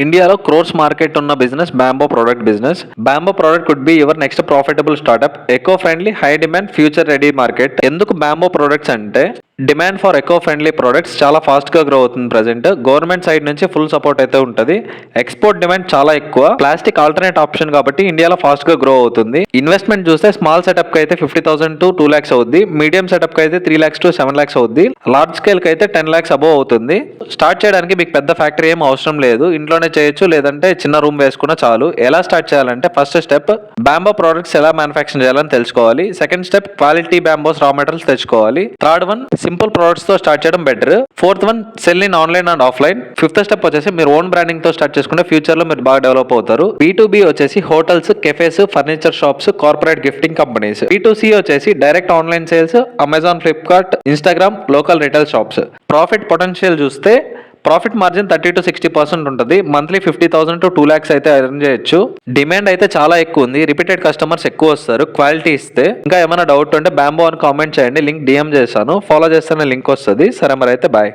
ఇండియాలో క్రోర్స్ మార్కెట్ ఉన్న business bamboo product business. Bamboo product could be your next profitable startup. Eco friendly, high demand, future ready market. ఎందుకు bamboo products అంటే demand for eco friendly products చాలా ఫాస్ట్గా grow అవుతుంది. Present government side నుంచి full support అయితే ఉంటుంది. Export demand చాలా ఎక్కువ. ప్లాస్టిక్ ఆల్టర్నేట్ ఆప్షన్ కాబట్టి ఇండియాలో ఫాస్ట్గా గ్రో అవుతుంది. ఇన్వెస్ట్మెంట్ చూస్తే స్మాల్ సెటప్కి అయితే 50,000 to 2 lakhs అవుద్ది. మీడియం సెటప్కి అయితే 3 lakhs to 7 lakhs అవుద్ది. లార్జ్ స్కేల్కి అయితే 10 lakhs అబోవ్ అవుతుంది. స్టార్ట్ చేయడానికి మీకు పెద్ద ఫ్యాక్టరీ ఏం అవసరం లేదు. ఇంట్లోనే చేయొచ్చు, లేదంటే చిన్న రూమ్ వేసుకున్నా చాలు. ఎలా స్టార్ట్ చేయాలంటే ఫస్ట్ స్టెప్ బ్యాంబో ప్రోడక్ట్స్ ఎలా మ్యానుఫ్యాక్చర్ చేయాలని తెలుసుకోవాలి. సెకండ్ స్టెప్ క్వాలిటీ బ్యాంబోస్ రా మెటీరియల్స్ తెచ్చుకోవాలి. థర్డ్ వన్ సింపుల్ ప్రొడక్ట్స్ తో స్టార్ట్ చేయడం better. Fourth one cell in online and offline. Fifth step వచ్చేసి మీరు ఓన్ బ్రాండింగ్ తో స్టార్ట్ చేసుకుంటే ఫ్యూచర్ లో మీరు బాగా డెవలప్ అవుతారు. B2B వచ్చేసి hotels, cafes, furniture shops, corporate gifting companies. B2C వచ్చేసి direct online sales, Amazon, Flipkart, Instagram, local retail shops. Profit potential చూస్తే ప్రాఫిట్ మార్జిన్ 30 to 60% ఉంటుంది. మంత్లీ 50,000 to 2 lakhs అయితే ఎర్న్ చేయొచ్చు. డిమాండ్ అయితే చాలా ఎక్కువ ఉంది. రిపీటెడ్ కస్టమర్స్ ఎక్కువ వస్తారు క్వాలిటీ ఇస్తే. ఇంకా ఏమైనా డౌట్ ఉంటే బ్యాంబో అని కామెంట్ చేయండి, లింక్ DM చేశాను. ఫాలో చేస్తేనే లింక్ వస్తుంది. సరే మరి అయితే బాయ్.